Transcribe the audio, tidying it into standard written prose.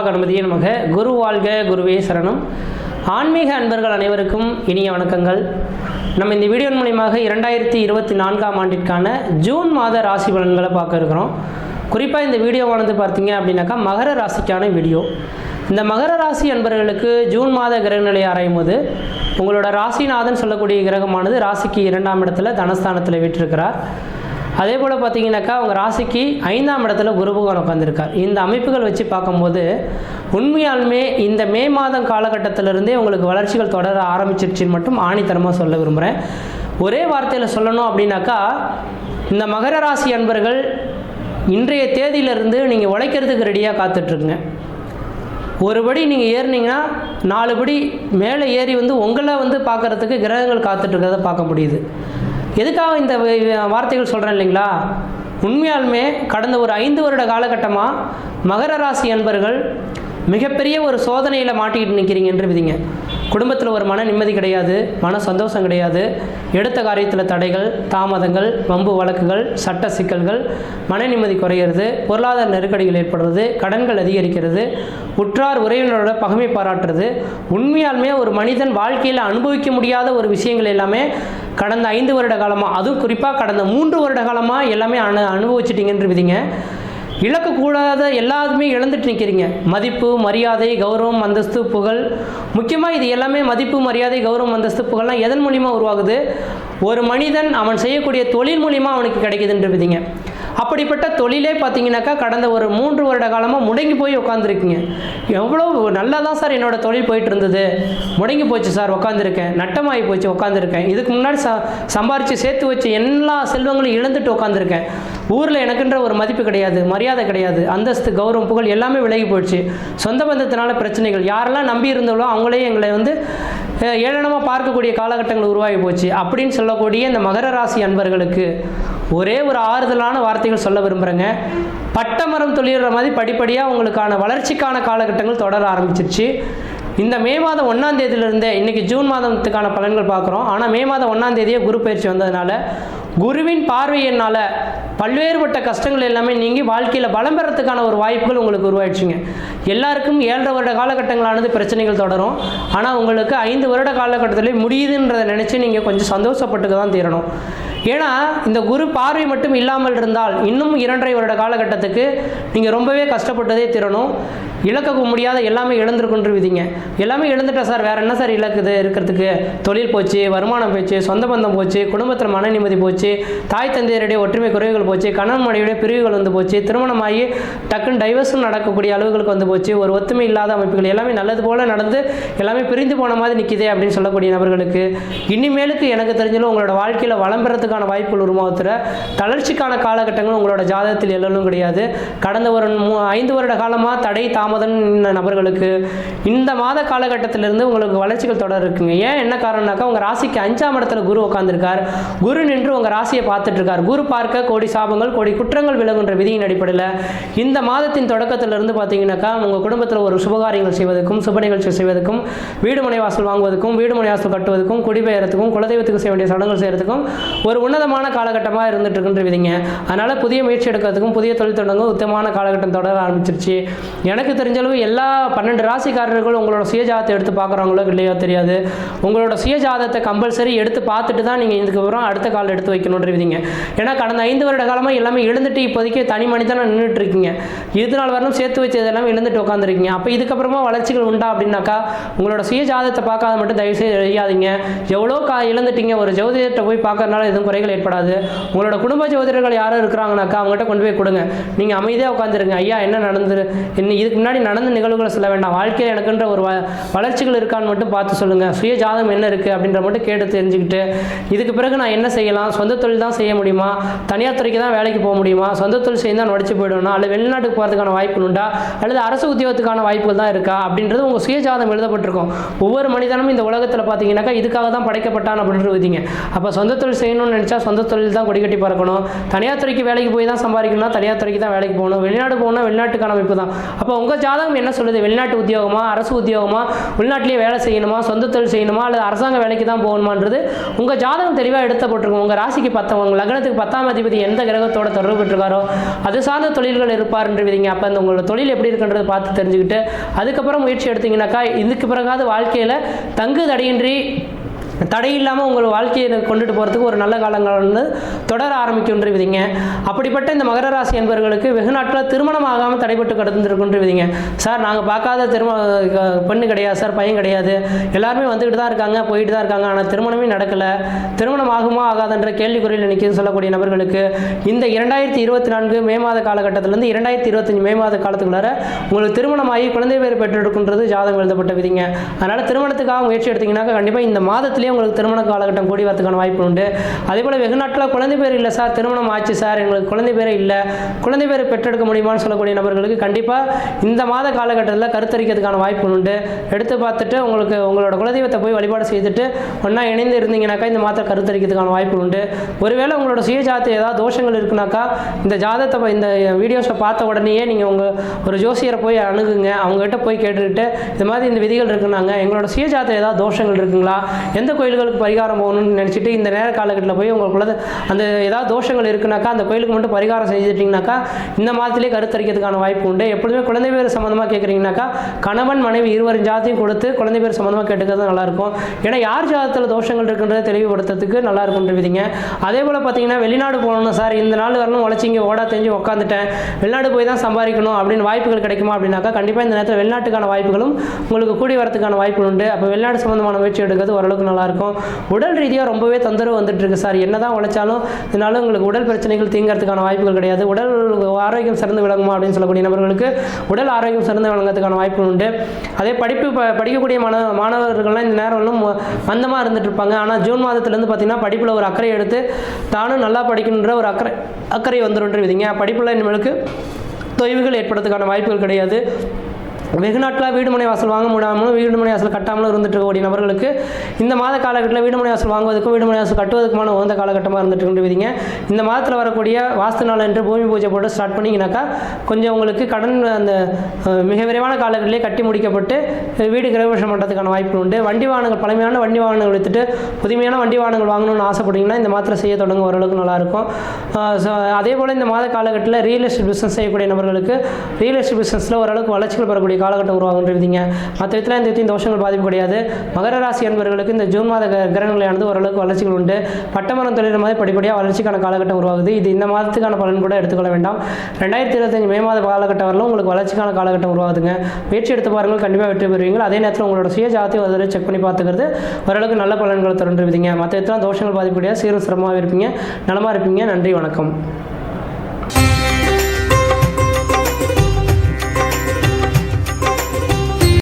கணபதியே நமக. குரு வாழ்க, குருவே சரணம். ஆன்மீக அன்பர்கள் அனைவருக்கும் இனிய வணக்கங்கள். நம்ம இந்த வீடியோ மூலியமாக 2024ஆம் ஆண்டிற்கான ஜூன் மாத ராசி பலன்களை பார்க்க இருக்கிறோம். குறிப்பாக இந்த வீடியோவானது பார்த்தீங்க அப்படின்னாக்கா மகர ராசிக்கான வீடியோ. இந்த மகர ராசி அன்பர்களுக்கு ஜூன் மாத கிரகநிலை ஆராயும் போது உங்களோட ராசிநாதன் சொல்லக்கூடிய கிரகமானது ராசிக்கு 2ஆம் இடத்துல தனஸ்தானத்தில் வீற்றிருக்கிறார். அதே போல் பார்த்தீங்கன்னாக்கா உங்கள் ராசிக்கு 5ஆம் இடத்துல குரு பகவான் உட்காந்துருக்கார். இந்த அமைப்புகள் வச்சு பார்க்கும்போது உண்மையாலுமே இந்த மே மாதம் காலகட்டத்திலிருந்தே உங்களுக்கு வளர்ச்சிகள் தொடர ஆரம்பிச்சிருச்சுன்னு மட்டும் ஆணித்தரமாக சொல்ல விரும்புகிறேன். ஒரே வார்த்தையில் சொல்லணும் அப்படின்னாக்கா, இந்த மகர ராசி அன்பர்கள் இன்றைய தேதியிலிருந்து நீங்கள் உழைக்கிறதுக்கு ரெடியாக காத்துட்ருக்குங்க. ஒரு படி நீங்கள் ஏறினீங்கன்னா 4 படி மேலே ஏறி உங்களை பார்க்குறதுக்கு கிரகங்கள் காத்துட்ருக்கிறத பார்க்க முடியுது. எதுக்காக இந்த வார்த்தைகள் சொல்கிறேன் இல்லைங்களா? உண்மையாலுமே கடந்த ஒரு 5 வருட காலகட்டமாக மகர ராசி அன்பர்கள் மிகப்பெரிய ஒரு சோதனையில் மாட்டிக்கிட்டு நிற்கிறீங்கன்று விதிங்க. குடும்பத்தில் ஒரு மன நிம்மதி கிடையாது, மன சந்தோஷம் கிடையாது, எடுத்த காரியத்தில் தடைகள், தாமதங்கள், வம்பு வழக்குகள், சட்ட சிக்கல்கள், மன நிம்மதி குறையிறது, பொருளாதார நெருக்கடிகள் ஏற்படுறது, கடன்கள் அதிகரிக்கிறது, உற்றார் உறவினரோட பகைமை பாராட்டுறது. உண்மையாலுமே ஒரு மனிதன் வாழ்க்கையில் அனுபவிக்க முடியாத ஒரு விஷயங்கள் எல்லாமே கடந்த 5 வருட காலமாக, அதுவும் குறிப்பாக கடந்த 3 வருட காலமாக எல்லாமே அனுபவிச்சிட்டிங்கன்று விதிங்க. இழக்கக்கூடாத எல்லாத்துமே இழந்துட்டு நிற்கிறீங்க. மதிப்பு, மரியாதை, கௌரவம், அந்தஸ்து, புகழ். முக்கியமாக இது எல்லாமே மதிப்பு, மரியாதை, கௌரவம், அந்தஸ்து, புகழ்லாம் எதன் மூலிமா உருவாகுது? ஒரு மனிதன் அவன் செய்யக்கூடிய தொழில் மூலிமா அவனுக்கு கிடைக்குதுன்றதுங்க. அப்படிப்பட்ட தொழிலே பார்த்தீங்கன்னாக்கா கடந்த ஒரு 3 வருட காலமாக முடங்கி போய் உட்காந்துருக்கீங்க. எவ்வளோ நல்லா தான் சார் என்னோடய தொழில் போயிட்டு இருந்தது, முடங்கி போச்சு சார், உட்காந்துருக்கேன், நட்டமாகி போச்சு, உட்காந்துருக்கேன், இதுக்கு முன்னாடி சம்பாரித்து சேர்த்து வச்சு எல்லா செல்வங்களும் இழந்துட்டு உட்காந்துருக்கேன், ஊரில் எனக்குன்ற ஒரு மதிப்பு கிடையாது, மரியாதை கிடையாது, அந்தஸ்து, கௌரவம், புகழ் எல்லாமே விலகி போயிடுச்சு, சொந்த பந்தத்தினால பிரச்சனைகள், யாரெல்லாம் நம்பி இருந்தாலோ அவங்களே எங்களை ஏளனமாக பார்க்கக்கூடிய காலகட்டங்கள் உருவாகி போச்சு அப்படின்னு சொல்லக்கூடிய இந்த மகர ராசி அன்பர்களுக்கு ஒரே ஒரு ஆறுதலான வார்த்தைகள் சொல்ல விரும்புகிறேங்க. பட்டமரம் துளிர்ற மாதிரி படிப்படியாக உங்களுக்கான வளர்ச்சிக்கான காலகட்டங்கள் தொடர ஆரம்பிச்சிருச்சு. இந்த மே மாதம் 1ஆம் தேதியிலிருந்தே, இன்றைக்கி ஜூன் மாதத்துக்கான பலன்கள் பார்க்குறோம், ஆனால் மே மாதம் 1ஆம் தேதியே குரு பயிற்சி வந்ததுனால குருவின் பார்வையினால் பல்வேறுபட்ட கஷ்டங்கள் எல்லாமே நீங்கி வாழ்க்கையில் பலம் பெறத்துக்கான ஒரு வாய்ப்புகள் உங்களுக்கு உருவாயிடுச்சுங்க. எல்லாருக்கும் 7.5 வருட காலகட்டங்களானது பிரச்சனைகள் தொடரும். ஆனால் உங்களுக்கு 5 வருட காலகட்டத்திலே முடியுதுன்றதை நினச்சி நீங்கள் கொஞ்சம் சந்தோஷப்பட்டுக்க தான் தீரணும். ஏன்னா இந்த குரு பார்வை மட்டும் இல்லாமல் இருந்தால் இன்னும் 2.5 வருட காலகட்டத்துக்கு நீங்கள் ரொம்பவே கஷ்டப்பட்டதே தீரணும். இழக்க முடியாத எல்லாமே இழந்திருக்குன்று விதிங்க. எல்லாமே இழந்துட்டா சார், வேறு என்ன சார் இழக்குது இருக்கிறதுக்கு? தொழில் போச்சு, வருமானம் போச்சு, சொந்த பந்தம் போச்சு, குடும்பத்தில் மன நிம்மதி போச்சு, தாய் தந்தையருடைய ஒற்றுமை குறைவுகள் போச்சு, கணவன் மனைவியுடைய பிரிவுகள் போச்சு, திருமணமாகி டக்குன்னு டைவர்ஸும் நடக்கக்கூடிய அளவுகளுக்கு போச்சு, ஒரு ஒத்துமை இல்லாத அமைப்புகள் எல்லாமே நல்லது போல் நடந்து எல்லாமே பிரிந்து போன மாதிரி நிற்கிதே அப்படின்னு சொல்லக்கூடிய நபர்களுக்கு இனிமேலுக்கு எனக்கு தெரிஞ்சாலும் உங்களோட வாழ்க்கையில் வளம் பெறத்துக்கான வாய்ப்புகள் உருவாகுற தளர்ச்சிக்கான காலகட்டங்கள் உங்களோட ஜாதகத்தில் எல்லாம் கிடையாது. கடந்த ஒரு 5 வருட காலமாக தடை தாமதம் நபர்களுக்கு இந்த மாத காலகட்டத்திலிருந்து உங்களுக்கு வளர்ச்சிகள் தொடர் இருக்குங்க. ஏன் என்ன காரணம்னாக்கா, உங்கள் ராசிக்கு 5ஆம் இடத்துல குரு உட்காந்துருக்கார். குரு நின்று உங்கள் ராசியை பார்த்துட்டு இருக்கார். குரு பார்க்க கோடி சாபங்கள், கோடி குற்றங்கள் விலகுன்ற விதியின் அடிப்படையில் இந்த மாதத்தின் தொடக்கத்திலிருந்து பார்த்தீங்கன்னாக்கா உங்கள் குடும்பத்தில் ஒரு சுபகாரியங்கள் செய்வதற்கும், சுப நிகழ்ச்சி செய்வதற்கும், வீடு மனை வாசல் வாங்குவதற்கும், வீடு மனை வாசல் கட்டுவதற்கும், குடிபெயர்த்துக்கும், குலதெய்வத்துக்கு செய்ய வேண்டிய சடங்குகள் செய்யறதுக்கும் ஒரு உன்னதமான காலகட்டமாக இருந்துட்டு இருக்குன்ற விதிங்க. அதனால் புதிய முயற்சி எடுக்கிறதுக்கும், புதிய தொழில் தொடங்கும் உத்தமமான காலகட்டம் தொடர ஆரம்பிச்சிருச்சு. எனக்கு தெரிஞ்சளவு எல்லா 12 ராசிக்காரர்களும் உங்களோட சுயஜாதத்தை எடுத்து பார்க்குறவங்களோ இல்லையோ தெரியாது. உங்களோட சுயஜாதத்தை கம்பல்சரி எடுத்து பார்த்துட்டு தான் நீங்கள் இதுக்கப்புறம் அடுத்த காலம் எடுத்து வைக்கணுன்ற விதிங்க. ஏன்னா கடந்த 5 வருட காலமாக எல்லாமே இழந்துட்டு இப்போதைக்கு தனி மனிதனாக நின்றுட்டு இருக்கீங்க. இது நாள் வரணும் சேர்த்து வச்சது எல்லாமே இழந்துட்டு உட்காந்துருக்கீங்க. அப்போ இதுக்கப்புறமா வளர்ச்சிகள் உண்டா அப்படின்னாக்கா உங்களோட சுயஜாதத்தை பார்க்காத மட்டும் தயவுசெய்து செய்யாதீங்க. எவ்வளோ இழந்துட்டீங்க, ஒரு ஜோதிடத்தை போய் பார்க்கறதுனால எதுவும் குறைகள் ஏற்படாது. உங்களோட குடும்ப ஜோதிடர்கள் யாரும் இருக்கிறாங்கனாக்கா அவங்ககிட்ட கொண்டு போய் கொடுங்க. நீங்கள் அமைதியாக உட்காந்துருங்க. ஐயா என்ன நடந்தது, இதுக்கு முன்னாடி நடந்த நிகழ்வுகளை சொல்ல வேண்டாம், வாழ்க்கையில் எனக்குன்ற ஒரு வளர்ச்சிகள் இருக்கான்னு மட்டும் பார்த்து சொல்லுங்கள். சுய ஜாதகம் என்ன இருக்குது அப்படின்ற மட்டும் கேட்டு தெரிஞ்சுக்கிட்டு இதுக்கு பிறகு நான் என்ன செய்யலாம், சொந்த தொழில் தான் செய்ய முடியுமா, தனியார் துறைக்கு தான் வேலைக்கு போக முடியுமா, சொந்த தொழில் செய்ய தான் நடிச்சு போயிடணும், அல்லது வெளிநாட்டுக்கு போகிறதுக்கான வாய்ப்பு உண்டா, அல்லது அரசு உத்தியோகத்துக்கான வாய்ப்புகள் தான் இருக்கா அப்படின்றது உங்கள் சுய ஜாதகம் எழுதப்பட்டிருக்கும். ஒவ்வொரு மனிதனும் இந்த உலகத்தில் பார்த்தீங்கன்னாக்கா இதுக்காக தான் படைக்கப்பட்டான் அப்படின்றது விதிங்க. அப்போ சொந்த தொழில் செய்யணும்னு நினச்சா சொந்த தொழில் தான் கொடி கட்டி பறக்கணும். தனியார் துறைக்கு வேலைக்கு போய் தான் சம்பாதிக்கணும்னா தனியார் துறைக்கு தான் வேலைக்கு போகணும். வெளிநாடு போகணும்னா வெளிநாட்டுக்கான அமைப்பு தான். அப்போ உங்கள் ஜாதகம் என்ன சொல்லுது? வெளிநாட்டு உத்தியோகமா, அரசு உத்தியோகமா, உள்நாட்டிலேயே வேலை செய்யணுமா, சொந்த தொழில் செய்யணுமா, அல்லது அரசாங்க வேலைக்கு தான் போகணுமான்றது உங்கள் ஜாதகம் தெளிவாக எடுத்தப்பட்டிருக்கும். உங்கள் ராசிக்கு உங்கள் லக்னத்துக்கு 10ஆம் அதிபதி எந்த கிரகத்தோட தொடர்பு பெற்றிருக்காரோ அது சார்ந்த தொழில்கள் இருப்பார்ன்றீங்க. அப்போ அந்த உங்களோட தொழில் எப்படி இருக்குன்றதை பார்த்து தெரிஞ்சுக்கிட்டு அதுக்கப்புறம் முயற்சி எடுத்தீங்கன்னாக்கா இதுக்கு பிறகாவது வாழ்க்கையில் தங்கு தடையின்றி தடையில்லாமல் உங்கள் வாழ்க்கையை கொண்டுட்டு போகிறதுக்கு ஒரு நல்ல காலங்கள் வந்து தொடர ஆரம்பிக்கின்றவிதிங்க. அப்படிப்பட்ட இந்த மகர ராசி என்பவர்களுக்கு வெகு நாட்களில் திருமணம் ஆகாமல் தடைப்பட்டு கடந்துருக்குன்றவிதிங்க. சார் நாங்கள் பார்க்காத பெண்ணு கிடையாது சார், பையன் கிடையாது, எல்லாருமே வந்துக்கிட்டு தான் இருக்காங்க, போயிட்டு தான் இருக்காங்க, ஆனால் திருமணமே நடக்கலை, திருமணம் ஆகுமா ஆகாதுன்ற கேள்விக்குறியில் நிற்கிது சொல்லக்கூடிய நபர்களுக்கு இந்த 2024 மே மாத காலகட்டத்திலேருந்து 2025 மே மாத காலத்துக்குள்ளார உங்களுக்கு திருமணமாகி குழந்தை பேர் பெற்றெடுக்கின்றது ஜாதகம் எழுதப்பட்ட விதிங்க. அதனால் திருமணத்துக்காக முயற்சி எடுத்தீங்கன்னாக்கா கண்டிப்பாக இந்த மாதத்திலே உங்களுக்கு திருமண காலகட்டம் கூடி வரதுக்கான வாய்ப்பு உண்டு. அதே போல் வெகு நாட்டில் குழந்தை பேர் இல்லை சார், திருமணம் ஆச்சு சார், எங்களுக்கு குழந்தை பேரே இல்லை, குழந்தை பேர் பெற்றெடுக்க முடியுமான்னு சொல்லக்கூடிய நபர்களுக்கு கண்டிப்பாக இந்த மாத காலகட்டத்தில் கருத்தரிக்கிறதுக்கான வாய்ப்பு உண்டு. எடுத்து பார்த்துட்டு உங்களோட குலதெய்வத்தை போய் வழிபாடு செய்துட்டு ஒன்றா இணைந்து இருந்தீங்கன்னாக்கா இந்த மாதம் கருத்தரிக்கிறதுக்கான வாய்ப்பு உண்டு. ஒருவேளை உங்களோட சுய ஜாதகத்தில் ஏதாவது தோஷங்கள் இருக்குனாக்கா இந்த ஜாதகத்தை இந்த வீடியோஸை பார்த்த உடனேயே நீங்கள் ஒரு ஜோசியரை போய் அணுகுங்க. அவங்ககிட்ட போய் கேட்டுக்கிட்டு இது மாதிரி இந்த விதிகள் இருக்குன்னாங்க, எங்களோட சுய ஜாதகத்தில் ஏதாவது தோஷங்கள் இருக்குங்களா, எந்த கோயில்களுக்கு பரிகாரம் போகணும்னு நினச்சிட்டு இந்த நேர காலகட்டத்தில் போய் உங்களுக்குள்ள அந்த ஏதாவது தோஷங்கள் இருக்குனாக்கா அந்த கோயிலுக்கு மட்டும் பரிகாரம் செஞ்சுட்டிங்கனாக்கா இந்த மாதத்திலே கருத்தரிக்கிறதுக்கான வாய்ப்பு உண்டு. எப்பொழுதுமே குழந்தை பேர் சம்மந்தமாக கேட்குறீங்கனாக்கா கணவன் மனைவி இருவரின் ஜாதத்தையும் கொடுத்து குழந்தை பேர் சம்மந்தமாக கேட்டுக்கிறது நல்லாயிருக்கும். ஏன்னா யார் ஜாதகத்தில் தோஷங்கள் இருக்குன்றதை தெளிவுபடுத்துறதுக்கு நல்லா இருக்குன்றவிதிங்க. அதே போல் பார்த்தீங்கன்னா வெளிநாடு போகணும் சார், இந்த நாள் வரணும் உழைச்சி இங்கே ஓடா தெரிஞ்சு உட்காந்துட்டேன், வெளிநாடு போய் தான் சம்பாதிக்கணும் அப்படின்னு வாய்ப்புகள் கிடைக்குமா அப்படின்னாக்கா கண்டிப்பாக இந்த நேரத்தில் வெளிநாட்டுக்கான வாய்ப்புகளும் உங்களுக்கு கூடி வரதுக்கான வாய்ப்புகள் உண்டு. அப்போ வெளிநாடு சம்மந்தமான முயற்சி எடுக்கிறது ஓரளவுக்கு நல்லாயிருக்கும். உடல் ரீதியாக ரொம்பவே தொந்தரவு வந்துட்டு இருக்கு சார், என்னதான் உழைச்சாலும் இதனால உங்களுக்கு உடல் பிரச்சனைகள் தீங்கிறதுக்கான வாய்ப்புகள் கிடையாது, உடல் ஆரோக்கியம் சிறந்து விளங்குமா அப்படின்னு சொல்லக்கூடிய நபர்களுக்கு உடல் ஆரோக்கியம் சிறந்து விளங்குறதுக்கான வாய்ப்புகள் உண்டு. அதே படிக்கக்கூடிய மாணவர்கள்லாம் இந்த நேரம் மந்தமாக இருந்துட்டு இருப்பாங்க. ஆனால் ஜூன் மாதத்துலேருந்து பார்த்தீங்கன்னா படிப்பில் ஒரு அக்கறை எடுத்து தானும் நல்லா படிக்கணுன்ற ஒரு அக்கறை வந்துருன்றவிதிங்க. படிப்பில் இனிமேலுக்கு தொய்வுகள் ஏற்படுறதுக்கான வாய்ப்புகள் கிடையாது. வெகு நாட்களாக வீடு மனை வாசல் வாங்க முடியாமலும் வீடு மனை வாசல் கட்டாமலும் இருந்துட்டு இருக்கக்கூடிய நபர்களுக்கு இந்த மாத காலகட்டத்தில் வீடு மனை வாசல் வாங்குவதற்கும் வீடு மனை வாசல் கட்டுவதற்குமான உகந்த காலகட்டமாக இருந்துட்டு இருந்துவிதிங்க. இந்த மாதத்தில் வரக்கூடிய வாஸ்து நாள் என்று பூமி பூஜை போட்டு ஸ்டார்ட் பண்ணிங்கனாக்கா கொஞ்சம் உங்களுக்கு கடன் அந்த மிக விரைவான காலகட்டத்திலே கட்டி முடிக்கப்பட்டு வீடு கிரகபிரவேசம் பண்ணுறதுக்கான வாய்ப்பு உண்டு. வண்டி வாகனங்கள் பழமையான வண்டி வாகனங்கள் எடுத்துட்டு புதுமையான வண்டி வாகனங்கள் வாங்கணும்னு ஆசைப்பட்டீங்கன்னா இந்த மாதத்தில் செய்ய தொடங்க ஓரளவுக்கு நல்லாயிருக்கும். அதே போல் இந்த மாத காலகட்டத்தில் ரியல் எஸ்டேட் பிஸ்னஸ் செய்யக்கூடிய நபர்களுக்கு ரியல் எஸ்டேட் பிஸ்னஸில் ஓரளவுக்கு வளர்ச்சிகள் பெறக்கூடிய காலகட்டம் உருவாகுன்றீங்க. மற்ற விதத்தில் இந்த விதத்தின் தோஷங்கள் பாதிப்பு கிடையாது. மகர ராசி என்பவர்களுக்கு இந்த ஜூன் மாத கிரகங்களானது ஓரளவுக்கு வளர்ச்சிகள் உண்டு. பட்டமரம் தொழில் மாதிரி படிப்படியாக வளர்ச்சிக்கான காலகட்டம் உருவாகுது. இது இந்த மாதத்துக்கான பலன் கூட எடுத்துக்கொள்ள வேண்டாம். 2025 மே மாத காலகட்டம் வரலாம் உங்களுக்கு வளர்ச்சிக்கான காலகட்டம் உருவாகுதுங்க. முயற்சி எடுத்து பாருங்கள், கண்டிப்பாக வெற்றி பெறுவீங்க. அதே நேரத்தில் உங்களோட சுய ஜாதகத்தை ஒரு தடவை செக் பண்ணி பார்த்துக்கிறது ஓரளவுக்கு நல்ல பலன்களை தொடர்ந்துருவீங்க. மற்ற விதத்தில் தோஷங்கள் பாதிப்பு கிடையாது. சீரும் சிரமமாக இருப்பீங்க, நலமாக இருப்பீங்க. நன்றி, வணக்கம்.